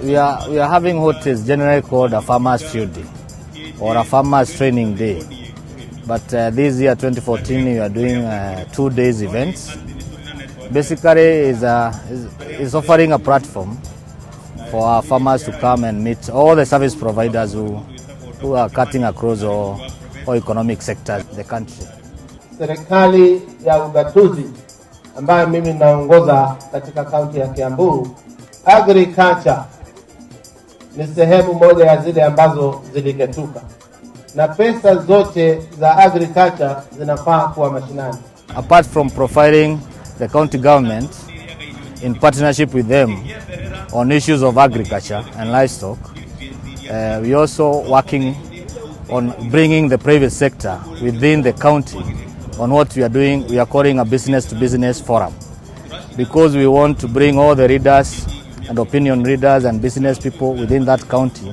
we are having what is generally called a farmers field day or a farmers training day. But this year, 2014, we are doing 2 days events. Basically, is offering a platform for our farmers to come and meet all the service providers who are cutting across all economic sectors in the country. Serikali ya ugatuzi ambayo mimi naongoza katika kaunti ya Kiambu, agriculture ni sehemu moja ya zile ambazo ziligetuka, na pesa zote za agriculture zinafaa kuwa mashinani. Apart from profiling the county government in partnership with them on issues of agriculture and livestock, we also working on bringing the private sector within the county on what we are doing. We are calling a business-to-business forum, because we want to bring all the readers and opinion readers and business people within that county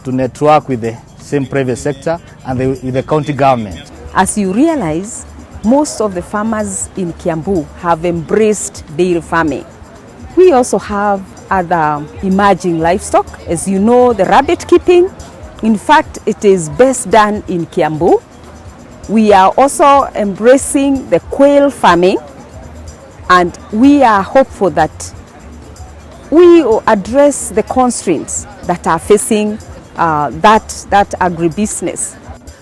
to network with the same private sector and with the county government. As you realize, most of the farmers in Kiambu have embraced dairy farming. We also have other emerging livestock. As you know, the rabbit keeping, in fact, it is best done in Kiambu. We are also embracing the quail farming, and we are hopeful that we will address the constraints that are facing that agribusiness.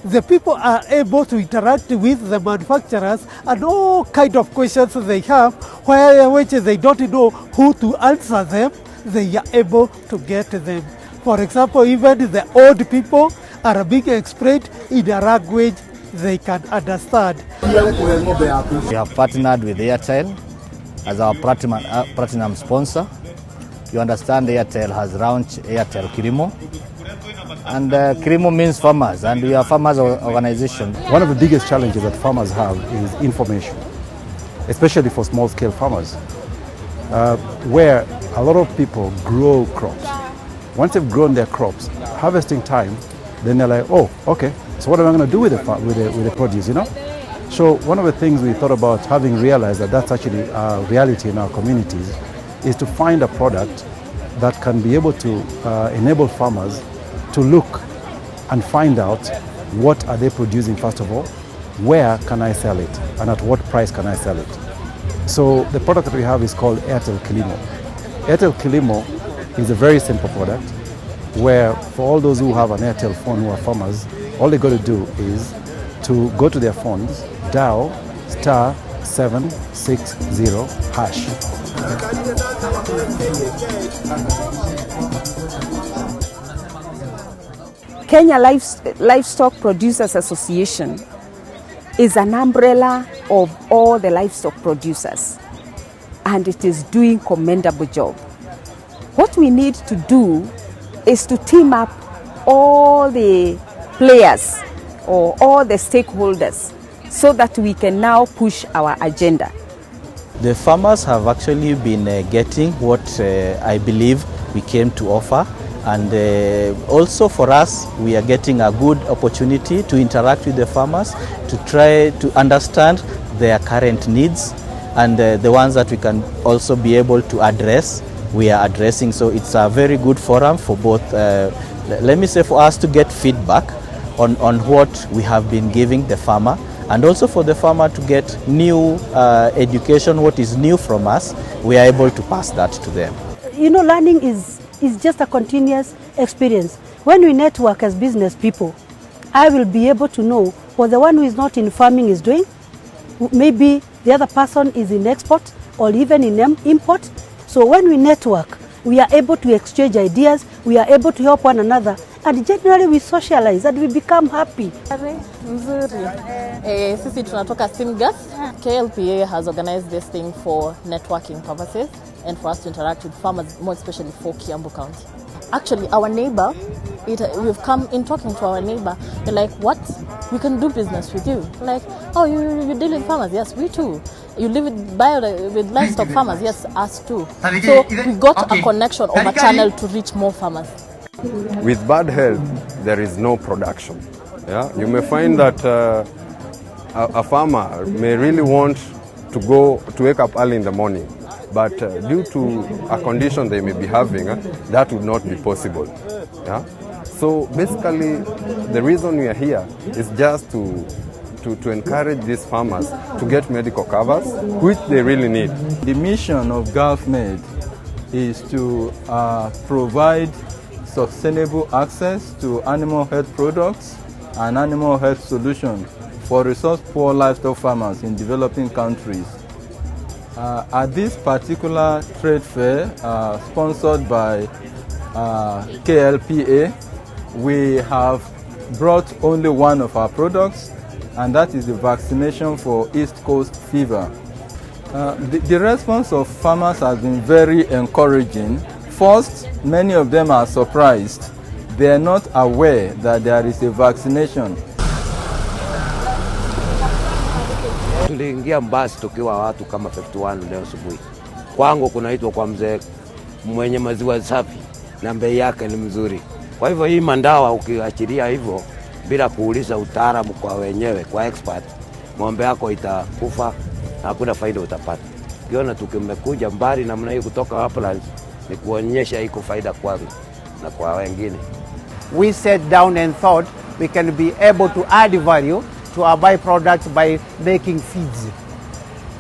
The people are able to interact with the manufacturers and all kind of questions they have, which they don't know who to answer them, they are able to get them. For example, even the old people are being explained in a language they can understand. We have partnered with Airtel as our platinum sponsor. You understand, Airtel has launched Airtel Kilimo. And Kilimo means farmers, and we are farmers organization. One of the biggest challenges that farmers have is information, especially for small-scale farmers, where a lot of people grow crops. Once they've grown their crops, harvesting time, then they're like, oh, okay, so what am I going to do with the produce, you know? So one of the things we thought about, having realized that that's actually a reality in our communities, is to find a product that can be able to enable farmers to look and find out what are they producing first of all, where can I sell it, and at what price can I sell it. So the product that we have is called Airtel Kilimo. Airtel Kilimo is a very simple product where for all those who have an Airtel phone who are farmers, all they got to do is to go to their phones, dial *760#. Kenya Livestock Producers Association is an umbrella of all the livestock producers, and it is doing a commendable job. What we need to do is to team up all the players or all the stakeholders so that we can now push our agenda. The farmers have actually been getting what I believe we came to offer. And also for us, we are getting a good opportunity to interact with the farmers, to try to understand their current needs, and the ones that we can also be able to address, we are addressing. So it's a very good forum for both, let me say, for us to get feedback on what we have been giving the farmer, and also for the farmer to get new education, what is new from us, we are able to pass that to them. You know, learning is just a continuous experience. When we network as business people, I will be able to know what the one who is not in farming is doing. Maybe the other person is in export or even in import. So when we network, we are able to exchange ideas, we are able to help one another, and generally we socialize and we become happy. Sisi tunatoka Simgas. KLPA has organized this thing for networking purposes and for us to interact with farmers, more especially for Kiambu County. Actually, our neighbor, we've come in talking to our neighbor. They're like, what? We can do business with you. Like, oh, you deal with farmers? Yes, we too. You live with livestock farmers? Yes, us too. So we got a connection of a channel to reach more farmers. With bad health, there is no production. Yeah? You may find that a farmer may really want to wake up early in the morning but due to a condition they may be having, that would not be possible. Yeah? So basically, the reason we are here is just to encourage these farmers to get medical covers, which they really need. The mission of GovMed is to provide sustainable access to animal health products and animal health solutions for resource-poor livestock farmers in developing countries. At this particular trade fair, sponsored by Klpa, we have brought only one of our products, and that is the vaccination for East Coast fever. The response of farmers has been very encouraging. First, many of them are surprised. They are not aware that there is a vaccination. Tuliingia mbasi tukiwa watu kama 51 leo asubuhi. Kwangu kunaitwa kwa mzee mwenye maziwa safi na bei yake ni mzuri. Kwa hivyo hii mandawa ukiachilia hivyo bila kuuliza utaalamu kwa wenyewe, kwa expert, ng'ombe yako itakufa, hakuna faida utapata. Kiona tukimekuja mbali namna hii kutoka Uplands ni kuonyesha iko faida kwangu na kwa wengine. We sat down and thought we can be able to add value to our byproducts by making feeds.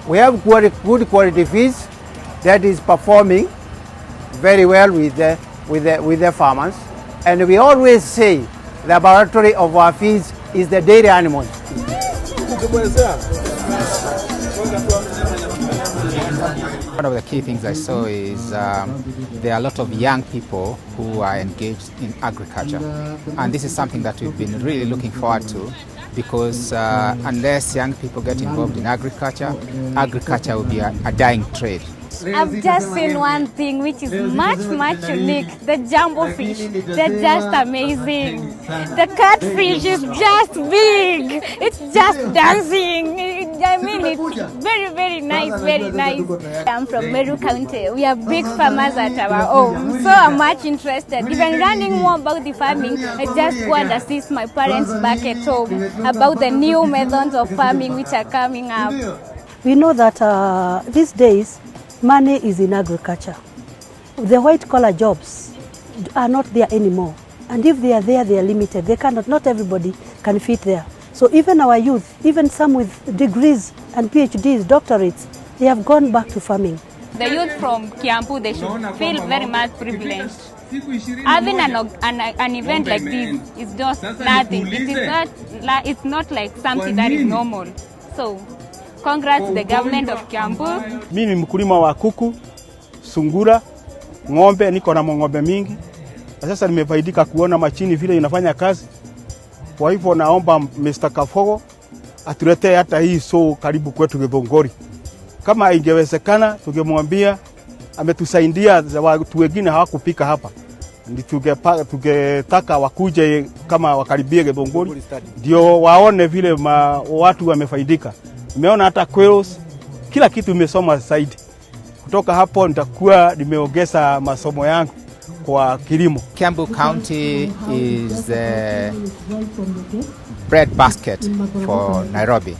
We have good quality feeds that is performing very well with the farmers, and we always say the laboratory of our feeds is the dairy animals. One of the key things I saw is there are a lot of young people who are engaged in agriculture, and this is something that we've been really looking forward to, because unless young people get involved in agriculture, agriculture will be a dying trade. I've just seen one thing which is much unique, the jumbo fish. They're just amazing. The catfish is just big. It's just dancing. I mean, it's very nice, very nice. I'm from Meru County. We are big farmers at our home, so I'm much interested. Even learning more about the farming, I just go and assist my parents back at home about the new methods of farming which are coming up. We know that these days, money is in agriculture. The white-collar jobs are not there anymore. And if they are there, they are limited. They cannot, not everybody can fit there. So even our youth, even some with degrees and PhDs, doctorates, they have gone back to farming. The youth from Kiambu, they should feel very much privileged. Having an event like this is just nothing. It's not like something that is normal. So, congrats to the government of Kiambu. Mimi ni mkulima wa kuku, sungura, ng'ombe, niko na ng'ombe mingi. Sasa nimefaidika kuona machini vile inafanya kazi. Kwa hivyo naomba Mr. Kafogo atuletee hata hii so karibu kwetu Githunguri. Kama ingewezekana tungemwambia ametusaidia, watu wengine hawakupika hapa. Tungetaka wakuje kama wakaribie Githunguri ndio waone vile watu wamefaidika. Nimeona hata quails, kila kitu nimesoma zaidi. Kutoka hapo nitakuwa nimeongeza masomo yangu kwa kilimo. Kiambu County is the bread basket for Nairobi.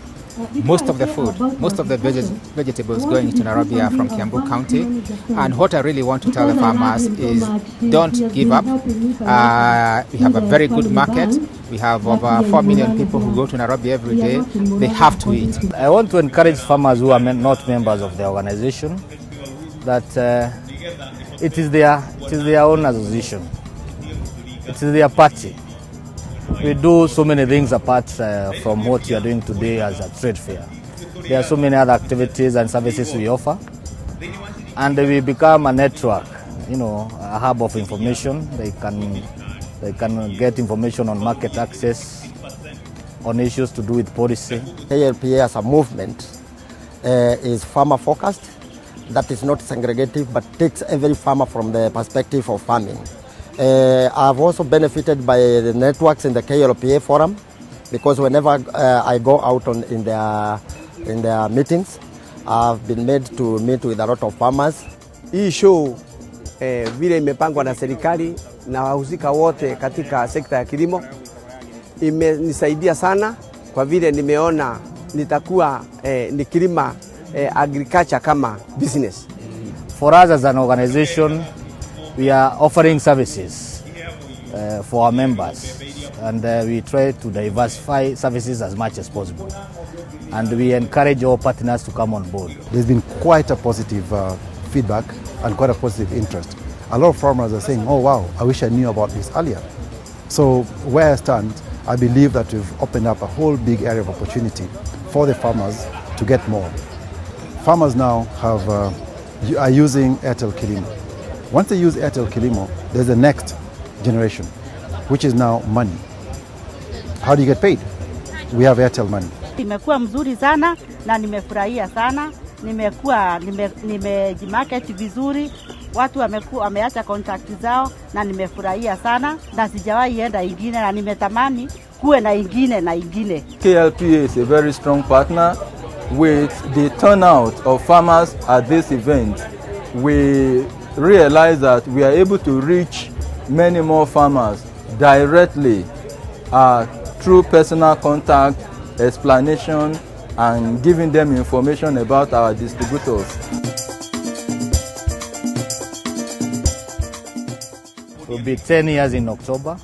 Most of the food, most of the vegetables going into Nairobi are from Kiambu County. And what I really want to tell the farmers is don't give up. We have a very good market. We have over 4 million people who go to Nairobi every day. They have to eat. I want to encourage farmers who are not members of the organization that it is their own association. It is their party. We do so many things apart from what you are doing today as a trade fair. There are so many other activities and services we offer, and we become a network, a hub of information. They can get information on market access, on issues to do with policy. KLPA as a movement is farmer focused. That is not segregative, but takes every farmer from the perspective of farming. I've also benefited by the networks in the KLPA forum, because whenever I go out in their meetings, I've been made to meet with a lot of farmers. Hii show vile imepangwa na serikali na wahusika wote katika sekta ya kilimo imenisaidia sana, kwa vile nimeona nitakuwa nikilima agriculture kama business. for us as an organization, we are offering services for our members, and we try to diversify services as much as possible. And we encourage all partners to come on board. There's been quite a positive feedback and quite a positive interest. A lot of farmers are saying, oh wow, I wish I knew about this earlier. So where I stand, I believe that we've opened up a whole big area of opportunity for the farmers to get more. Farmers now are using Airtel Kilimo. Once they use Airtel Kilimo, there's the next generation, which is now money. How do you get paid? We have Airtel Money. Imekuwa mzuri sana na nimefurahia sana. Nimejimarket vizuri. Watu wameacha contact zao na nimefurahia sana na sijawahi enda ingine na nimetamani kuwe na ingine. KLPA is a very strong partner. With the turnout of farmers at this event, we realize that we are able to reach many more farmers directly through personal contact, explanation, and giving them information about our distributors. It will be 10 years in October.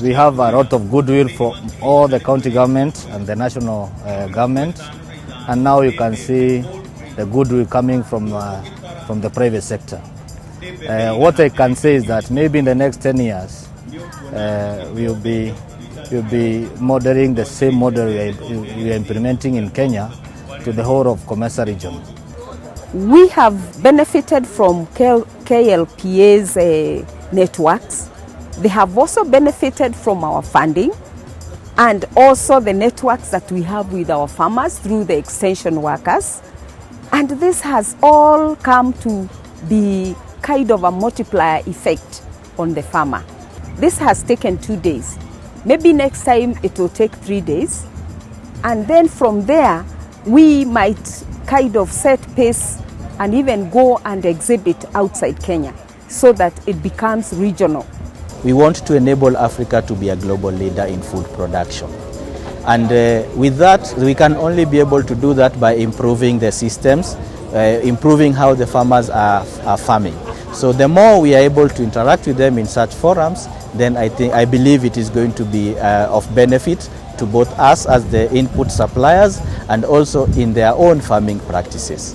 We have a lot of goodwill from all the county government and the national government, and now you can see the goodwill coming from the private sector. What I can say is that maybe in the next 10 years, we'll be modeling the same model we are implementing in Kenya to the whole of Comesa region. We have benefited from KLPA's networks. They have also benefited from our funding and also the networks that we have with our farmers through the extension workers. And this has all come to be kind of a multiplier effect on the farmer. This has taken 2 days. Maybe next time it will take 3 days. And then from there, we might kind of set pace and even go and exhibit outside Kenya so that it becomes regional. We want to enable Africa to be a global leader in food production. And with that, we can only be able to do that by improving the systems, improving how the farmers are farming. So the more we are able to interact with them in such forums, then I believe it is going to be of benefit to both us as the input suppliers and also in their own farming practices.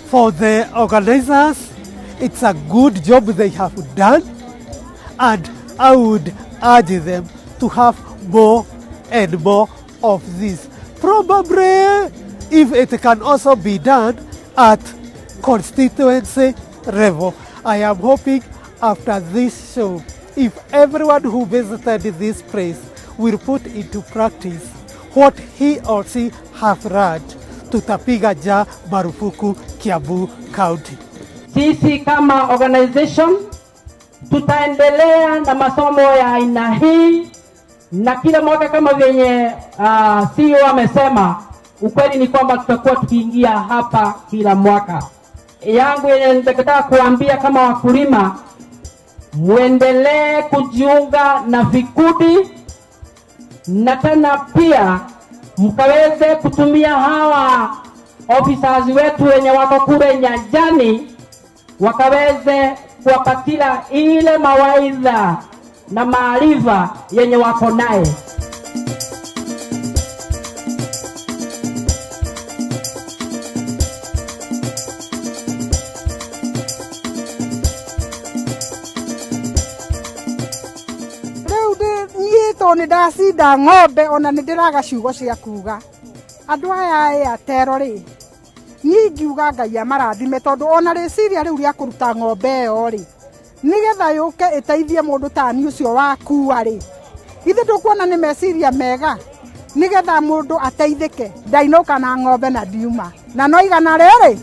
For the organizers, it's a good job they have done, and I would urge them to have more and more of this. Probably if it can also be done at constituency level. I am hoping after this show, if everyone who visited this place will put into practice what he or she have learned, tutapiga ja marufuku Kiambu County. Sisi kama organization tutaendelea na masomo ya aina hii na kila mwaka kama venye CEO amesema, ukweli ni kwamba tutakuwa tukiingia hapa kila mwaka. Yangu yenye nitataka kuambia kama wakulima, muendelee kujiunga na vikundi na tena pia mkaweze kutumia hawa officers wetu wenye wako kule nyanjani, wakaweze kuwapatia ile mawaidha na maarifa yenye wako naye. Ni ndacinda ng'ombe ona nĩ ndĩraga ciugo cia kuga andũ aya Airtel rĩ niĩ ngiuga Ngai amarathime tondũ ona rĩciria rĩu rĩa kũruta ng'ombe ĩyo rĩ nĩgetha yũke ĩteithie mũndũ ta niĩ ũcio wakua rĩ ithe ndũkuona nĩ meciria mega nĩgetha mũndũ ateithĩke ndainũka na ng'ombe na ndiuma na no igana rĩrĩ